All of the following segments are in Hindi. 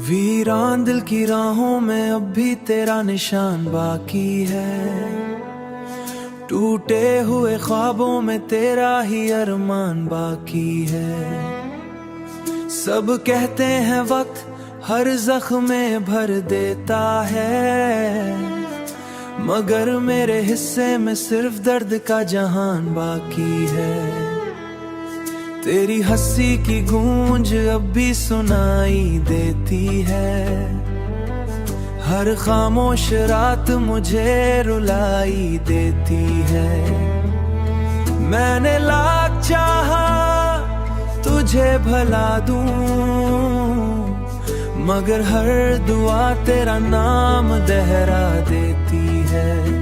वीरान दिल की राहों में अब भी तेरा निशान बाकी है। टूटे हुए ख्वाबों में तेरा ही अरमान बाकी है। सब कहते हैं वक्त हर जख्म में भर देता है, मगर मेरे हिस्से में सिर्फ दर्द का जहान बाकी है। तेरी हंसी की गूंज अब भी सुनाई देती है, हर खामोश रात मुझे रुलाई देती है। मैंने लाख चाहा तुझे भला दूं, मगर हर दुआ तेरा नाम दोहरा देती है।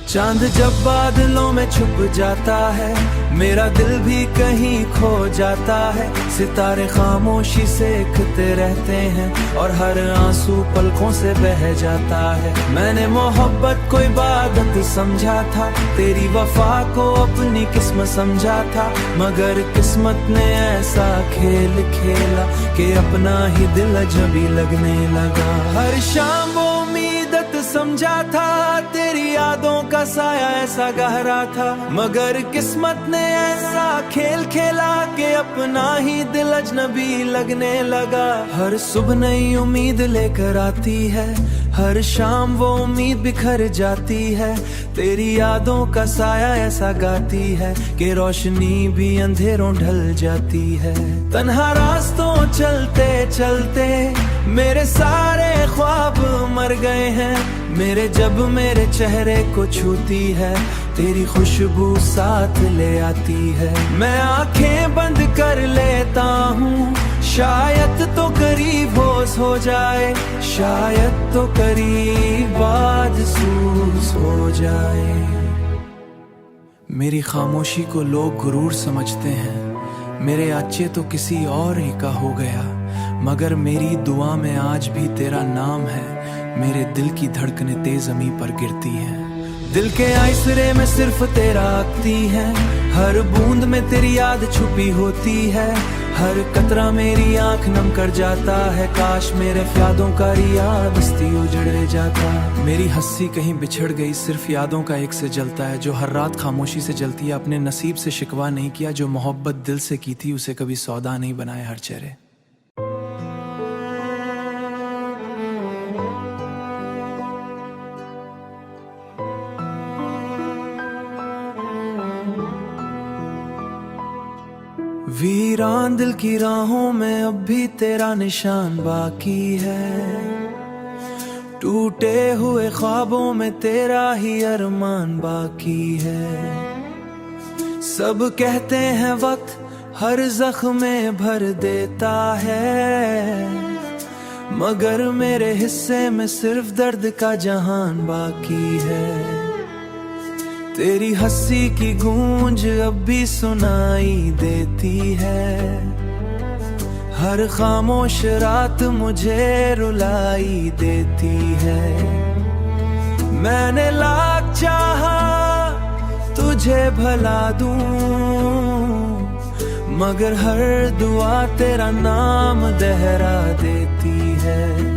चांद जब बादलों में छुप जाता है, मेरा दिल भी कहीं खो जाता है। सितारे खामोशी से देखते रहते हैं और हर आंसू पलकों से बह जाता है। मैंने मोहब्बत को इबादत समझा था, तेरी वफा को अपनी किस्मत समझा था, मगर किस्मत ने ऐसा खेल खेला कि अपना ही दिल अजनबी लगने लगा। हर शाम वो उम्मीदत समझा था, तेरी यादों का साया ऐसा गहरा था, मगर किस्मत ने ऐसा खेल खेला कि अपना ही दिल अजनबी लगने लगा। हर सुबह नई उम्मीद लेकर आती है, हर शाम वो उम्मीद बिखर जाती है। तेरी यादों का साया ऐसा गाती है कि रोशनी भी अंधेरों ढल जाती है। तन्हा रास्तों चलते चलते मेरे सारे ख्वाब मर गए हैं। जब मेरे चेहरे को छूती है, तेरी खुशबू साथ ले आती है। मैं आंखें बंद कर लेता हूँ, शायद तो करीब होश हो जाए, शायद तो करीब आज सूस हो जाए। मेरी खामोशी को लोग गुरूर समझते हैं, मेरे अच्छे तो किसी और ही का हो गया, मगर मेरी दुआ में आज भी तेरा नाम है। मेरे दिल की धड़कनें तेज ज़मीं पर गिरती हैं, दिल के आइसरे में सिर्फ तेरा आती है। हर बूंद में तेरी याद छुपी होती है, हर कतरा मेरी आंख नम कर जाता है। काश मेरे यादों का रिया बस्ती उजड़ जाता। मेरी हंसी कहीं बिछड़ गई, सिर्फ यादों का एक से जलता है, जो हर रात खामोशी से जलती है। अपने नसीब से शिकवा नहीं किया, जो मोहब्बत दिल से की थी उसे कभी सौदा नहीं बनाए हर चेहरे। वीरान दिल की राहों में अब भी तेरा निशान बाकी है। टूटे हुए ख्वाबों में तेरा ही अरमान बाकी है। सब कहते हैं वक्त हर जख्म में भर देता है, मगर मेरे हिस्से में सिर्फ दर्द का जहान बाकी है। तेरी हंसी की गूंज अब भी सुनाई देती है, हर खामोश रात मुझे रुलाई देती है। मैंने लाख चाहा तुझे भला दूं, मगर हर दुआ तेरा नाम दोहरा देती है।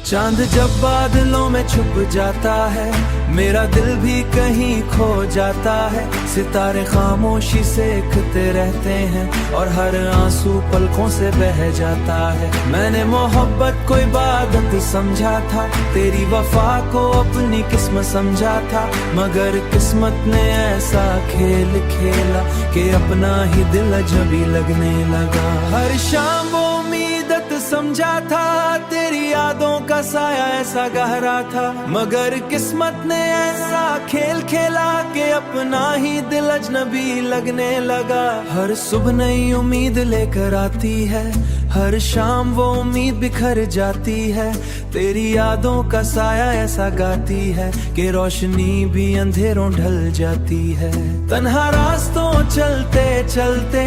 चांद जब बादलों में छुप जाता है, मेरा दिल भी कहीं खो जाता है। सितारे खामोशी से देखते रहते हैं और हर आंसू पलकों से बह जाता है। मैंने मोहब्बत को इबादत समझा था, तेरी वफा को अपनी किस्मत समझा था, मगर किस्मत ने ऐसा खेल खेला कि अपना ही दिल अजनबी लगने लगा। हर शाम वो उम्मीदत समझा था, तेरी यादों का साया ऐसा गहरा था, मगर किस्मत ने ऐसा खेल खेला कि अपना ही दिल अजनबी लगने लगा। हर सुबह नई उम्मीद लेकर आती है, हर शाम वो उम्मीद बिखर जाती है। तेरी यादों का साया ऐसा गाती है कि रोशनी भी अंधेरों ढल जाती है। तन्हा रास्तों चलते चलते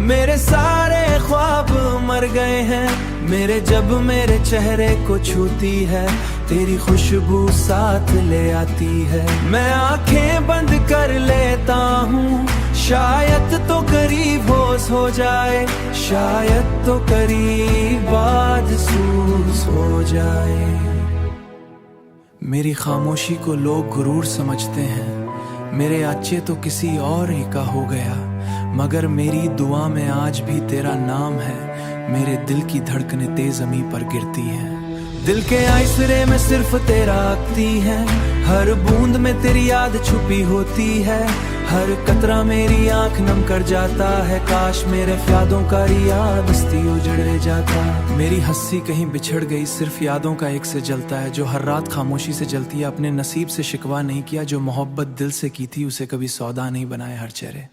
मेरे सारे ख्वाब मर गए हैं। मेरे जब मेरे चेहरे को छूती है, तेरी खुशबू साथ ले आती है। मैं आंखें बंद कर लेता हूँ, शायद तो करीब होश हो जाए, शायद तो करीब आज सूस हो जाए। मेरी खामोशी को लोग गुरूर समझते हैं, मेरे अच्छे तो किसी और ही का हो गया, मगर मेरी दुआ में आज भी तेरा नाम है। मेरे दिल की धड़कनें तेज ज़मीं पर गिरती हैं, दिल के आइसरे में सिर्फ तेरा आती है। हर बूंद में तेरी याद छुपी होती है, हर कतरा मेरी आंख नम कर जाता है। काश मेरे यादों का रिया बस्ती उजड़ जाता। मेरी हंसी कहीं बिछड़ गई, सिर्फ यादों का एक से जलता है, जो हर रात खामोशी से जलती है। अपने नसीब से शिकवा नहीं किया, जो मोहब्बत दिल से की थी, उसे कभी सौदा नहीं बनाया हर चेहरे।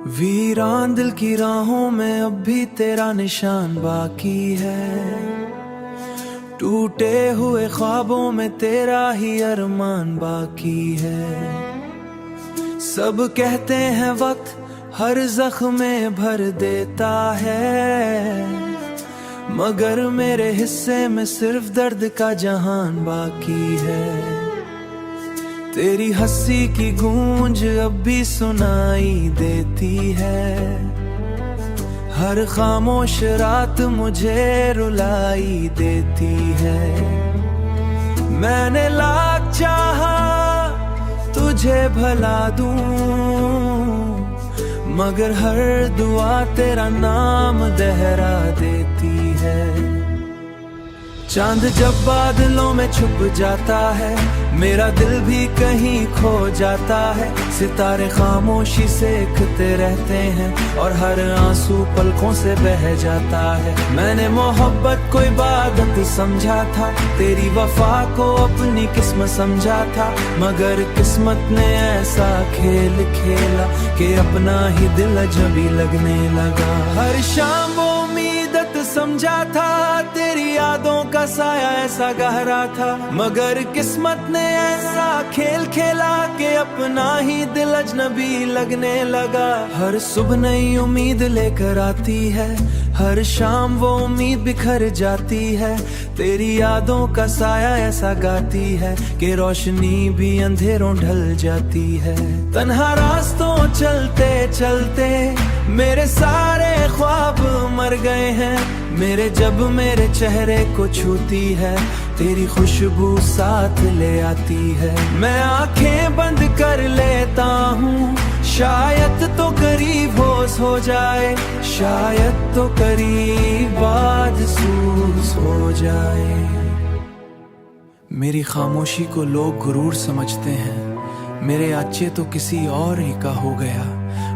वीरान दिल की राहों में अब भी तेरा निशान बाकी है, टूटे हुए ख्वाबों में तेरा ही अरमान बाकी है। सब कहते हैं वक्त हर जख्म में भर देता है, मगर मेरे हिस्से में सिर्फ दर्द का जहान बाकी है। तेरी हंसी की गूंज अब भी सुनाई देती है, हर खामोश रात मुझे रुलाई देती है। मैंने लाख चाहा तुझे भला दूं, मगर हर दुआ तेरा नाम दोहरा देती है। चांद जब बादलों में छुप जाता है, मेरा दिल भी कहीं खो जाता है। सितारे खामोशी से देखते रहते हैं, और हर आंसू पलकों से बह जाता है। मैंने मोहब्बत को इबादत समझा था, तेरी वफा को अपनी किस्मत समझा था, मगर किस्मत ने ऐसा खेल खेला कि अपना ही दिल अजनबी लगने लगा। हर शाम वो उम्मीदत समझा था, तेरी यादों का साया ऐसा गहरा था, मगर किस्मत ने ऐसा खेल खेला कि अपना ही दिल अजनबी लगने लगा। हर सुबह नई उम्मीद लेकर आती है, हर शाम वो उम्मीद बिखर जाती है। तेरी यादों का साया ऐसा गाती है कि रोशनी भी अंधेरों ढल जाती है। तन्हा रास्तों चलते चलते मेरे सारे ख्वाब मर गए हैं, मेरे जब मेरे चेहरे को छूती है, तेरी खुशबू साथ ले आती है। मैं आंखें बंद कर लेता हूँ, शायद तो करीब होश हो जाए, शायद तो करीब आज सूस हो जाए। मेरी खामोशी को लोग गुरूर समझते हैं, मेरे अच्छे तो किसी और ही का हो गया,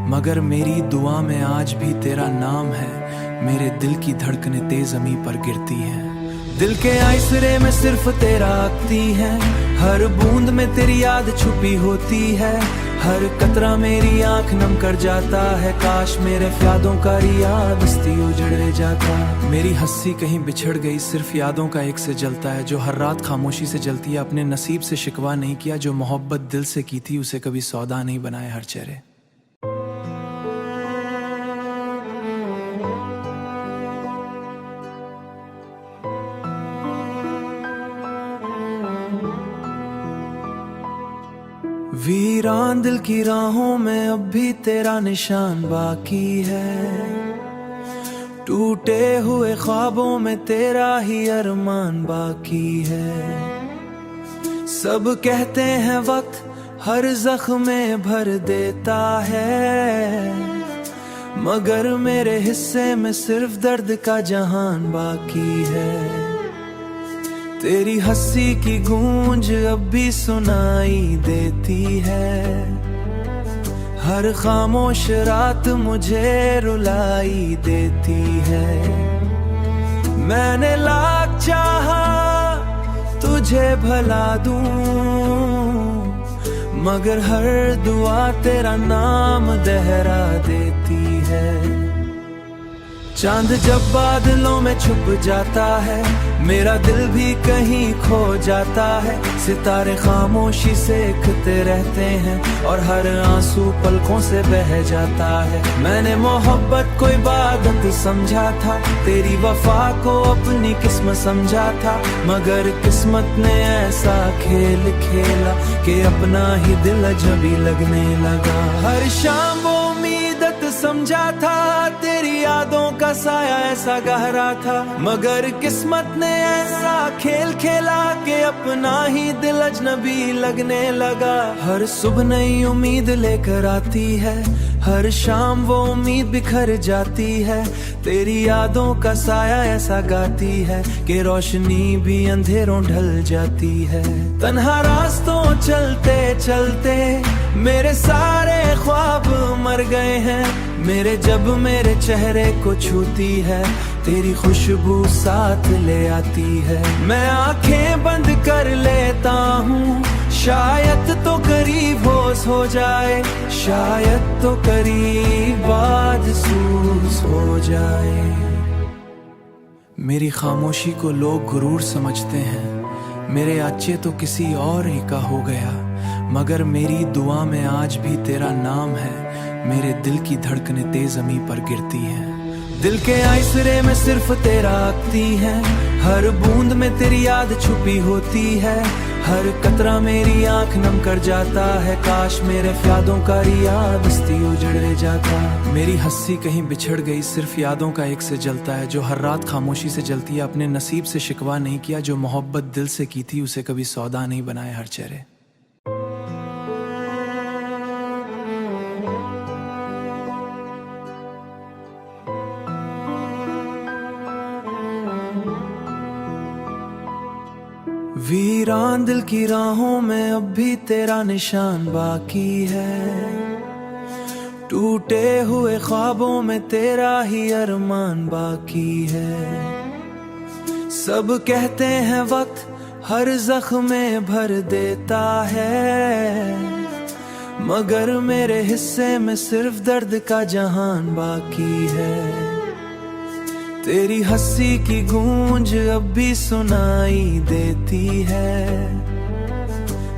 मगर मेरी दुआ में आज भी तेरा नाम है। मेरे दिल की धड़कनें तेज ज़मीं पर गिरती हैं, दिल के आइसरे में सिर्फ तेरा आती है। हर बूंद में तेरी याद छुपी होती है, हर कतरा मेरी आंख नम कर जाता है। काश मेरे यादों का रिया बस्ती उजड़ जाता। मेरी हंसी कहीं बिछड़ गई, सिर्फ यादों का एक से जलता है, जो हर रात खामोशी से जलती है। अपने नसीब से शिकवा नहीं किया, जो मोहब्बत दिल से की थी, उसे कभी सौदा नहीं बनाया हर चेहरे। वीरान दिल की राहों में अब भी तेरा निशान बाकी है, टूटे हुए ख्वाबों में तेरा ही अरमान बाकी है। सब कहते हैं वक्त हर जख्म में भर देता है, मगर मेरे हिस्से में सिर्फ दर्द का जहान बाकी है। तेरी हंसी की गूंज अब भी सुनाई देती है, हर खामोश रात मुझे रुलाई देती है। मैंने लाख चाहा तुझे भला दूं, मगर हर दुआ तेरा नाम दोहरा देती है। चांद जब बादलों में छुप जाता है, मेरा दिल भी कहीं खो जाता है। सितारे खामोशी से देखते रहते हैं और हर आंसू पलकों से बह जाता है। मैंने मोहब्बत को इबादत समझा था, तेरी वफा को अपनी किस्मत समझा था, मगर किस्मत ने ऐसा खेल खेला कि अपना ही दिल अजनबी लगने लगा। हर शाम वो उम्मीदत समझा था, तेरी यादों का साया ऐसा गहरा था, मगर किस्मत ने ऐसा खेल खेला कि अपना ही दिल अजनबी लगने लगा। हर सुबह नई उम्मीद लेकर आती है, हर शाम वो उम्मीद बिखर जाती है। तेरी यादों का साया ऐसा गाती है कि रोशनी भी अंधेरों ढल जाती है। तन्हा रास्तों चलते चलते मेरे सारे ख्वाब मर गए हैं। मेरे चेहरे को छूती है, तेरी खुशबू साथ ले आती है। मैं आंखें बंद कर लेता हूँ, शायद तो करीब होश हो जाए, शायद तो करीब बाद सूस हो जाए। मेरी खामोशी को लोग गुरूर समझते हैं, मेरे अच्छे तो किसी और ही का हो गया, मगर मेरी दुआ में आज भी तेरा नाम है। मेरे दिल की धड़कनें तेज ज़मीं पर गिरती हैं, दिल के आइसरे में सिर्फ तेरा आती है। हर बूंद में तेरी याद छुपी होती है, हर कतरा मेरी आंख नम कर जाता है। काश मेरे यादों का रिया बस्ती उजड़ जाता। मेरी हंसी कहीं बिछड़ गई, सिर्फ यादों का एक से जलता है, जो हर रात खामोशी से जलती है। अपने नसीब से शिकवा नहीं किया, जो मोहब्बत दिल से की थी उसे कभी सौदा नहीं बनाए हर चेहरे। वीरान दिल की राहों में अब भी तेरा निशान बाकी है, टूटे हुए ख्वाबों में तेरा ही अरमान बाकी है। सब कहते हैं वक्त हर जख्म में भर देता है, मगर मेरे हिस्से में सिर्फ दर्द का जहान बाकी है। तेरी हंसी की गूंज अब भी सुनाई देती है,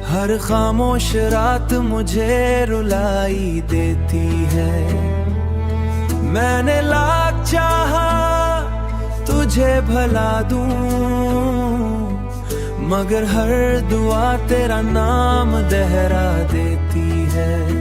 हर खामोश रात मुझे रुलाई देती है। मैंने लाख चाहा तुझे भला दूं, मगर हर दुआ तेरा नाम दोहरा देती है।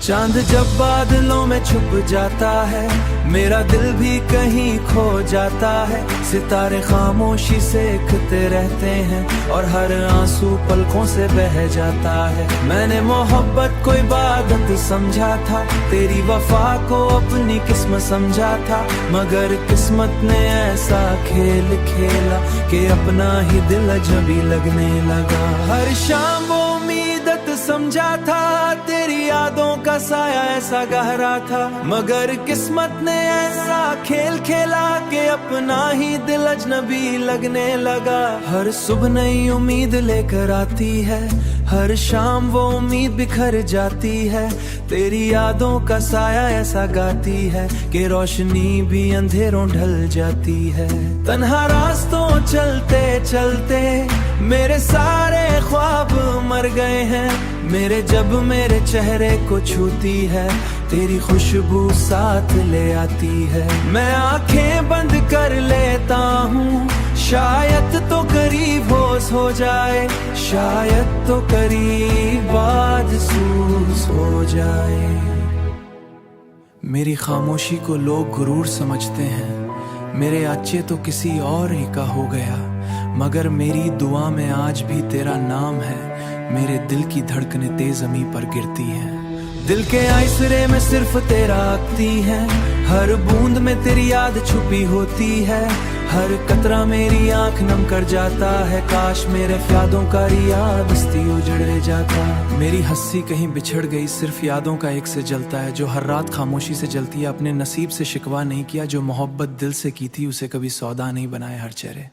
चांद जब बादलों में छुप जाता है, मेरा दिल भी कहीं खो जाता है। सितारे खामोशी से देखते रहते हैं और हर आंसू पलकों से बह जाता है। मैंने मोहब्बत को इबादत समझा था, तेरी वफा को अपनी किस्मत समझा था, मगर किस्मत ने ऐसा खेल खेला कि अपना ही दिल अजनबी लगने लगा। हर शाम वो उम्मीदत समझा था, तेरी यादों का साया ऐसा गहरा था, मगर किस्मत ने ऐसा खेल खेला कि अपना ही दिल अजनबी लगने लगा। हर सुबह नई उम्मीद लेकर आती है, हर शाम वो उम्मीद बिखर जाती है। तेरी यादों का साया ऐसा गाती है कि रोशनी भी अंधेरों ढल जाती है। तन्हा रास्तों चलते चलते मेरे सारे ख्वाब मर गए हैं। मेरे चेहरे को छूती है, तेरी खुशबू साथ ले आती है। मैं आंखें बंद कर लेता हूँ, शायद तो करीब होश हो जाए, शायद तो करीब बाद सूस हो जाए। मेरी खामोशी को लोग गुरूर समझते हैं, मेरे अच्छे तो किसी और ही का हो गया, मगर मेरी दुआ में आज भी तेरा नाम है। मेरे दिल की धड़कनें तेज ज़मीं पर गिरती हैं, दिल के आइसरे में सिर्फ तेरा आती है। हर बूंद में तेरी याद छुपी होती है, हर कतरा मेरी आंख नम कर जाता है। काश मेरे यादों का रिया बस्ती उजड़ जाता। मेरी हंसी कहीं बिछड़ गई, सिर्फ यादों का एक से जलता है, जो हर रात खामोशी से जलती है। अपने नसीब से शिकवा नहीं किया, जो मोहब्बत दिल से की थी उसे कभी सौदा नहीं बनाए हर चेहरे।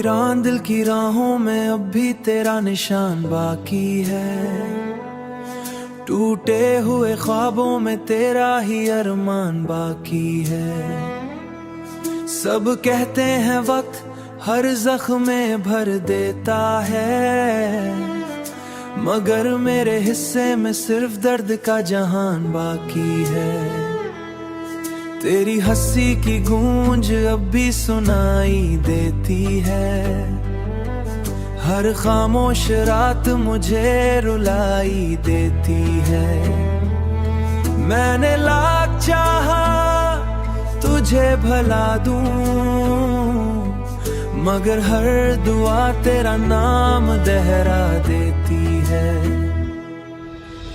वीरान दिल की राहों में अब भी तेरा निशान बाकी है, टूटे हुए ख्वाबों में तेरा ही अरमान बाकी है। सब कहते हैं वक्त हर जख्म में भर देता है, मगर मेरे हिस्से में सिर्फ दर्द का जहान बाकी है। तेरी हंसी की गूंज अब भी सुनाई देती है, हर खामोश रात मुझे रुलाई देती है। मैंने लाख चाहा तुझे भला दूं, मगर हर दुआ तेरा नाम दोहरा देती है।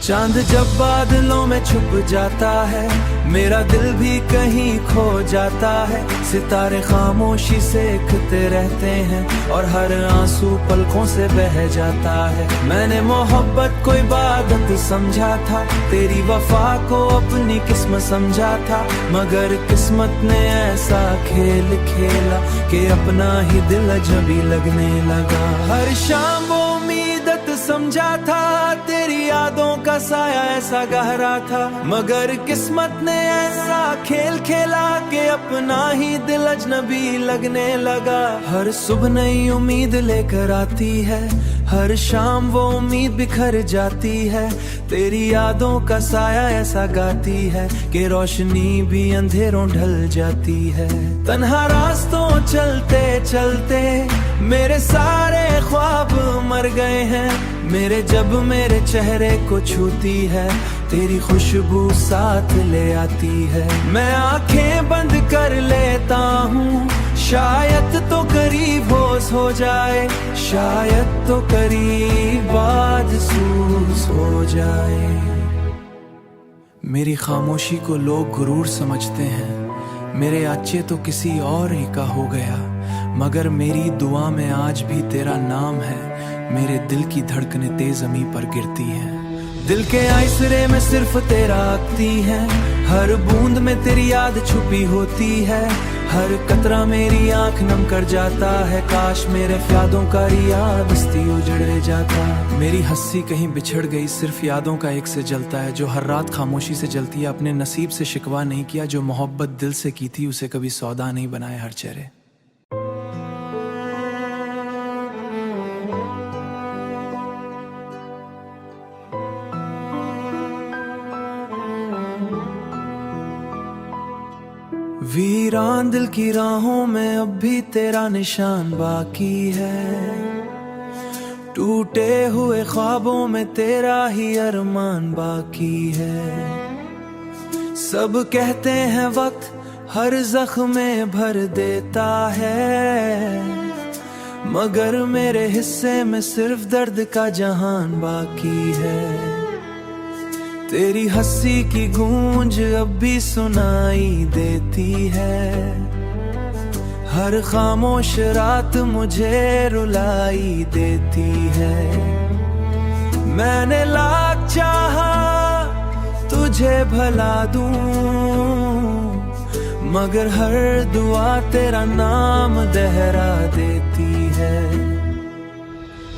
चांद जब बादलों में छुप जाता है, मेरा दिल भी कहीं खो जाता है। सितारे खामोशी से देखते रहते हैं और हर आंसू पलकों से बह जाता है। मैंने मोहब्बत को इबादत समझा था, तेरी वफा को अपनी किस्मत समझा था, मगर किस्मत ने ऐसा खेल खेला कि अपना ही दिल अजनबी लगने लगा। हर शाम वो उम्मीदत समझा था, तेरी यादों का साया ऐसा गहरा था, मगर किस्मत ने ऐसा खेल खेला कि अपना ही दिल अजनबी लगने लगा। हर सुबह नई उम्मीद लेकर आती है, हर शाम वो उम्मीद बिखर जाती है। तेरी यादों का साया ऐसा गाती है कि रोशनी भी अंधेरों ढल जाती है। तन्हा रास्तों चलते चलते मेरे सारे ख्वाब मर गए हैं, मेरे जब मेरे चेहरे को छूती है, तेरी खुशबू साथ ले आती है। मैं आंखें बंद कर लेता हूँ, शायद तो करीब होश हो जाए, शायद तो करीब आज सूस हो जाए। मेरी खामोशी को लोग गुरूर समझते हैं, मेरे अच्छे तो किसी और ही का हो गया, मगर मेरी दुआ में आज भी तेरा नाम है। मेरे दिल की धड़कनें तेज ज़मीं पर गिरती हैं, दिल के आइसरे में सिर्फ तेरा आती है, हर बूंद में तेरी याद छुपी होती है, हर कतरा मेरी आंख नम कर जाता है। काश मेरे यादों का रिया बस्ती उजड़ जाता। मेरी हंसी कहीं बिछड़ गई, सिर्फ यादों का एक से जलता है, जो हर रात खामोशी से जलती है। अपने नसीब से शिकवा नहीं किया, जो मोहब्बत दिल से की थी उसे कभी सौदा नहीं बनाए हर चेहरे। वीरान दिल की राहों में अब भी तेरा निशान बाकी है, टूटे हुए ख्वाबों में तेरा ही अरमान बाकी है। सब कहते हैं वक्त हर जख्म में भर देता है, मगर मेरे हिस्से में सिर्फ दर्द का जहान बाकी है। तेरी हंसी की गूंज अब भी सुनाई देती है, हर खामोश रात मुझे रुलाई देती है। मैंने लाख चाहा तुझे भला दूं, मगर हर दुआ तेरा नाम दोहरा देती है।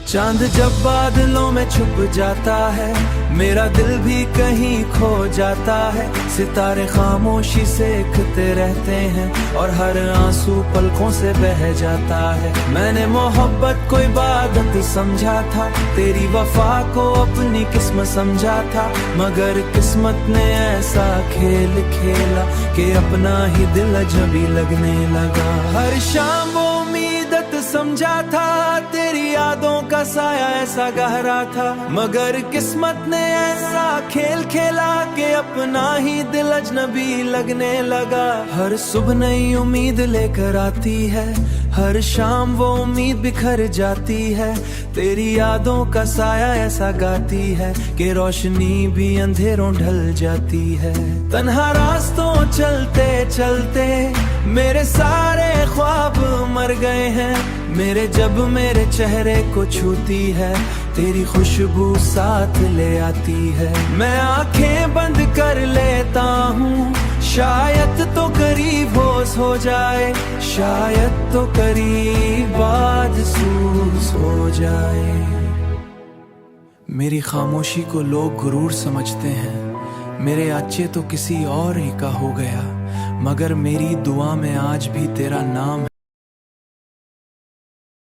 चांद जब बादलों में छुप जाता है, मेरा दिल भी कहीं खो जाता है। सितारे खामोशी से देखते रहते हैं और हर आंसू पलकों से बह जाता है। मैंने मोहब्बत को इबादत समझा था, तेरी वफा को अपनी किस्मत समझा था, मगर किस्मत ने ऐसा खेल खेला कि अपना ही दिल अजनबी लगने लगा। हर शाम वो उम्मीदत समझा था, तेरी यादों का साया ऐसा गहरा था, मगर किस्मत ने ऐसा खेल खेला कि अपना ही दिल अजनबी लगने लगा। हर सुबह नई उम्मीद लेकर आती है, हर शाम वो उम्मीद बिखर जाती है। तेरी यादों का साया ऐसा गाती है कि रोशनी भी अंधेरों ढल जाती है। तन्हा रास्तों चलते चलते मेरे सारे ख्वाब मर गए हैं, मेरे जब मेरे चेहरे को छूती है, तेरी खुशबू साथ ले आती है। मैं आंखें बंद कर लेता हूँ, शायद तो करीब होश हो जाए, शायद तो करीब आज सूस हो जाए। मेरी खामोशी को लोग गुरूर समझते हैं, मेरे अच्छे तो किसी और ही का हो गया, मगर मेरी दुआ में आज भी तेरा नाम है।